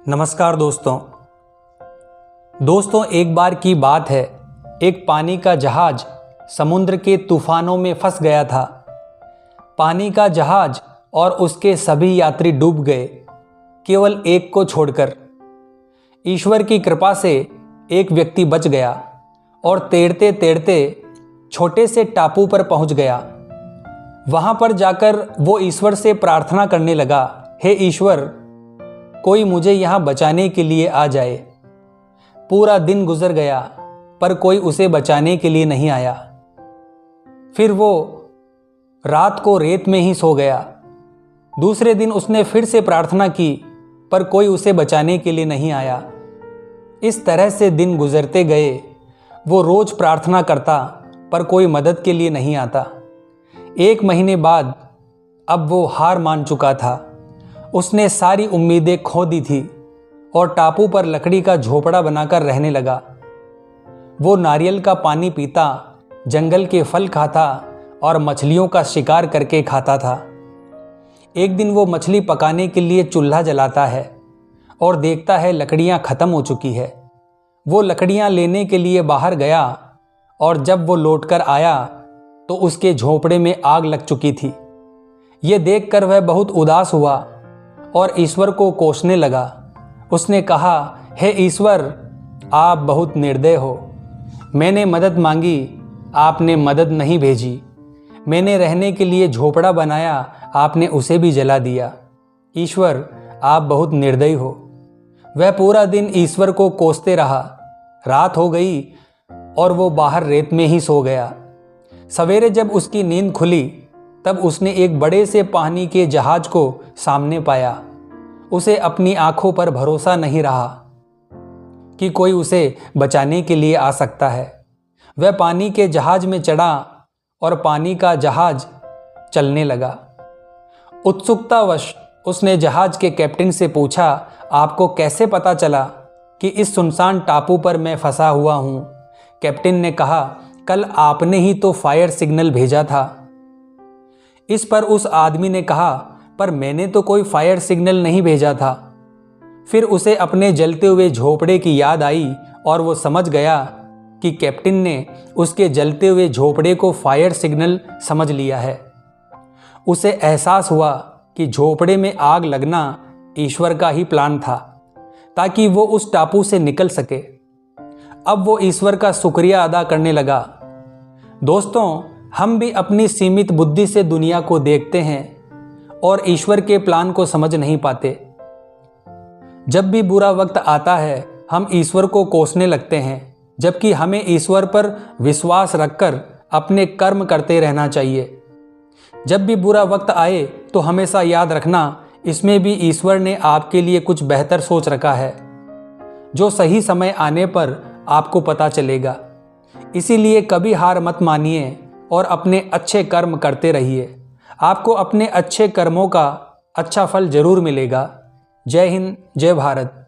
नमस्कार दोस्तों, एक बार की बात है। एक पानी का जहाज समुद्र के तूफानों में फंस गया था। पानी का जहाज और उसके सभी यात्री डूब गए, केवल एक को छोड़कर। ईश्वर की कृपा से एक व्यक्ति बच गया और तैरते तैरते छोटे से टापू पर पहुंच गया। वहां पर जाकर वो ईश्वर से प्रार्थना करने लगा, हे ईश्वर, कोई मुझे यहां बचाने के लिए आ जाए। पूरा दिन गुजर गया पर कोई उसे बचाने के लिए नहीं आया। फिर वो रात को रेत में ही सो गया। दूसरे दिन उसने फिर से प्रार्थना की पर कोई उसे बचाने के लिए नहीं आया। इस तरह से दिन गुजरते गए। वो रोज प्रार्थना करता पर कोई मदद के लिए नहीं आता। 1 महीने बाद अब वो हार मान चुका था। उसने सारी उम्मीदें खो दी थी और टापू पर लकड़ी का झोपड़ा बनाकर रहने लगा। वो नारियल का पानी पीता, जंगल के फल खाता और मछलियों का शिकार करके खाता था। एक दिन वो मछली पकाने के लिए चूल्हा जलाता है और देखता है लकड़ियां खत्म हो चुकी है। वो लकड़ियां लेने के लिए बाहर गया और जब वो लौटकर आया तो उसके झोपड़े में आग लग चुकी थी। ये देखकर वह बहुत उदास हुआ और ईश्वर को कोसने लगा। उसने कहा, हे ईश्वर, आप बहुत निर्दय हो। मैंने मदद मांगी, आपने मदद नहीं भेजी। मैंने रहने के लिए झोपड़ा बनाया, आपने उसे भी जला दिया। ईश्वर, आप बहुत निर्दयी हो। वह पूरा दिन ईश्वर को कोसते रहा। रात हो गई और वो बाहर रेत में ही सो गया। सवेरे जब उसकी नींद खुली तब उसने एक बड़े से पानी के जहाज को सामने पाया। उसे अपनी आंखों पर भरोसा नहीं रहा कि कोई उसे बचाने के लिए आ सकता है। वह पानी के जहाज में चढ़ा और पानी का जहाज चलने लगा। उत्सुकतावश उसने जहाज के कैप्टन से पूछा, आपको कैसे पता चला कि इस सुनसान टापू पर मैं फंसा हुआ हूं? कैप्टन ने कहा, कल आपने ही तो फायर सिग्नल भेजा था। इस पर उस आदमी ने कहा, पर मैंने तो कोई फायर सिग्नल नहीं भेजा था। फिर उसे अपने जलते हुए झोपड़े की याद आई और वो समझ गया कि कैप्टन ने उसके जलते हुए झोपड़े को फायर सिग्नल समझ लिया है। उसे एहसास हुआ कि झोपड़े में आग लगना ईश्वर का ही प्लान था ताकि वो उस टापू से निकल सके। अब वो ईश्वर का शुक्रिया अदा करने लगा। दोस्तों, हम भी अपनी सीमित बुद्धि से दुनिया को देखते हैं और ईश्वर के प्लान को समझ नहीं पाते। जब भी बुरा वक्त आता है हम ईश्वर को कोसने लगते हैं, जबकि हमें ईश्वर पर विश्वास रखकर अपने कर्म करते रहना चाहिए। जब भी बुरा वक्त आए तो हमेशा याद रखना, इसमें भी ईश्वर ने आपके लिए कुछ बेहतर सोच रखा है, जो सही समय आने पर आपको पता चलेगा। इसीलिए कभी हार मत मानिए और अपने अच्छे कर्म करते रहिए। आपको अपने अच्छे कर्मों का अच्छा फल जरूर मिलेगा। जय हिंद, जय भारत।